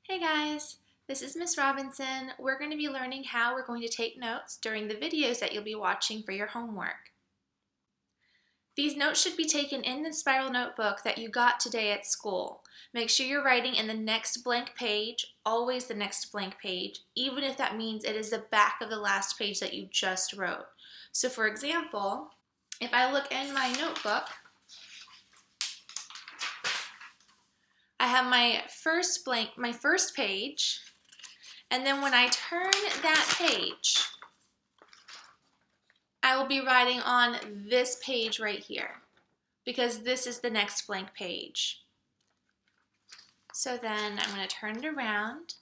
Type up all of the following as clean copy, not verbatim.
Hey guys, this is Miss Robinson. We're going to be learning how we're going to take notes during the videos that you'll be watching for your homework. These notes should be taken in the spiral notebook that you got today at school. Make sure you're writing in the next blank page, always the next blank page, even if that means it is the back of the last page that you just wrote. So for example, if I look in my notebook, I have my first page, and then when I turn that page, I will be writing on this page right here, because this is the next blank page. So then I'm going to turn it around.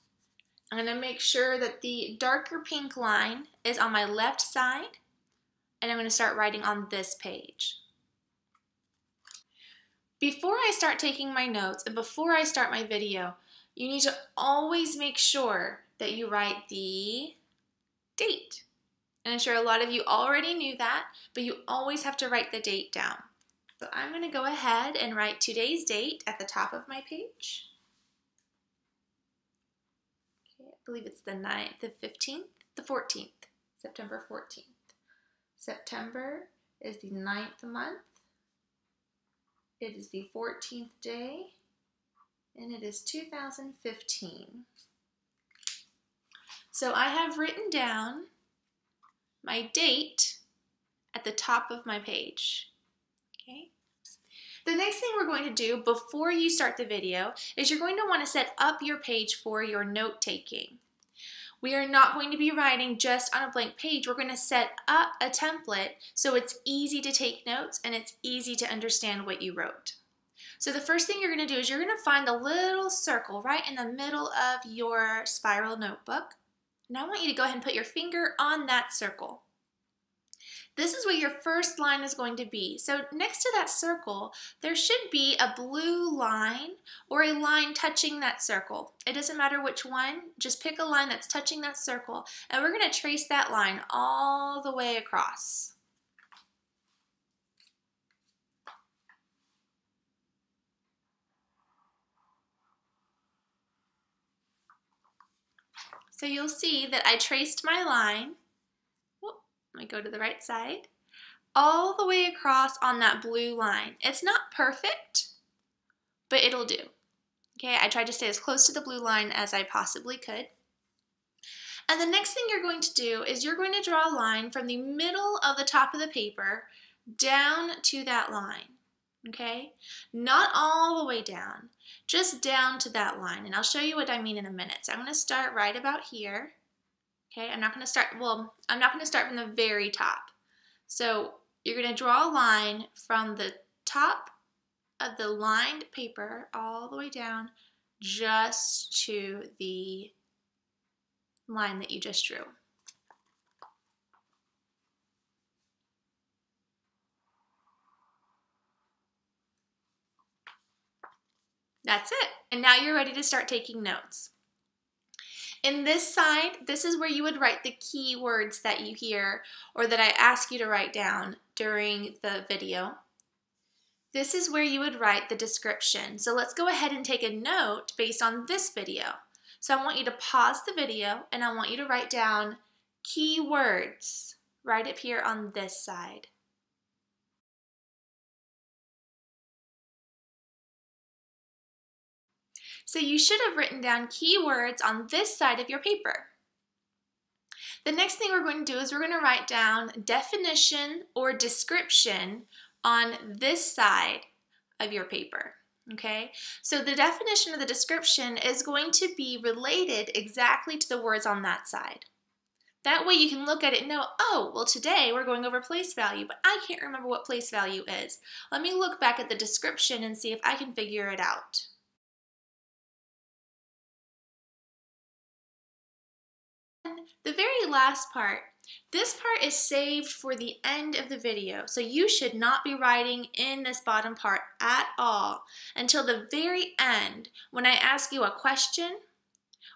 I'm going to make sure that the darker pink line is on my left side, and I'm going to start writing on this page. Before I start taking my notes and before I start my video, you need to always make sure that you write the date. And I'm sure a lot of you already knew that, but you always have to write the date down. So I'm going to go ahead and write today's date at the top of my page. Okay, I believe it's the 15th, the 14th, September 14th. September is the 9th month. It is the 14th day, and it is 2015. So I have written down my date at the top of my page. Okay. The next thing we're going to do before you start the video is you're going to want to set up your page for your note taking. We are not going to be writing just on a blank page. We're going to set up a template so it's easy to take notes and it's easy to understand what you wrote. So the first thing you're going to do is you're going to find the little circle right in the middle of your spiral notebook. And I want you to go ahead and put your finger on that circle. This is where your first line is going to be. So next to that circle, there should be a blue line or a line touching that circle. It doesn't matter which one, just pick a line that's touching that circle, and we're going to trace that line all the way across. So you'll see that I traced my line. Let me go to the right side, all the way across on that blue line. It's not perfect, but it'll do. Okay, I tried to stay as close to the blue line as I possibly could. And the next thing you're going to do is you're going to draw a line from the middle of the top of the paper down to that line. Okay, not all the way down, just down to that line. And I'll show you what I mean in a minute. So I'm going to start right about here. Okay, I'm not going to start from the very top. So you're going to draw a line from the top of the lined paper all the way down just to the line that you just drew. That's it. And now you're ready to start taking notes. In this side, this is where you would write the key words that you hear or that I ask you to write down during the video. This is where you would write the description. So let's go ahead and take a note based on this video. So I want you to pause the video and I want you to write down key words right up here on this side. So you should have written down keywords on this side of your paper. The next thing we're going to do is we're going to write down definition or description on this side of your paper. Okay, so the definition or the description is going to be related exactly to the words on that side. That way you can look at it and know, oh, well today we're going over place value, but I can't remember what place value is. Let me look back at the description and see if I can figure it out. The very last part, this part is saved for the end of the video, so you should not be writing in this bottom part at all until the very end when I ask you a question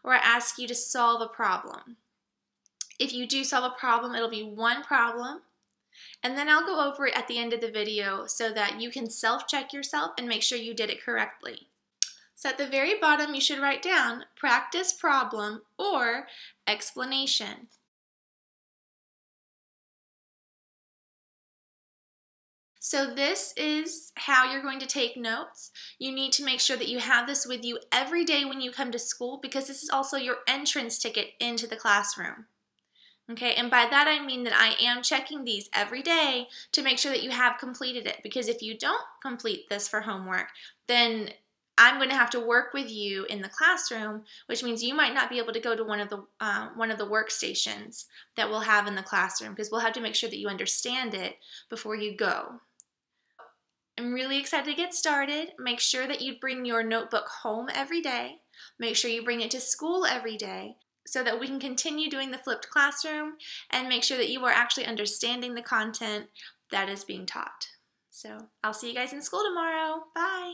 or I ask you to solve a problem. If you do solve a problem, it'll be one problem, and then I'll go over it at the end of the video so that you can self-check yourself and make sure you did it correctly. So at the very bottom, you should write down practice problem or explanation. So this is how you're going to take notes. You need to make sure that you have this with you every day when you come to school, because this is also your entrance ticket into the classroom. Okay, and by that I mean that I am checking these every day to make sure that you have completed it, because if you don't complete this for homework, then I'm going to have to work with you in the classroom, which means you might not be able to go to one of the workstations that we'll have in the classroom, because we'll have to make sure that you understand it before you go. I'm really excited to get started. Make sure that you bring your notebook home every day. Make sure you bring it to school every day so that we can continue doing the flipped classroom and make sure that you are actually understanding the content that is being taught. So I'll see you guys in school tomorrow. Bye.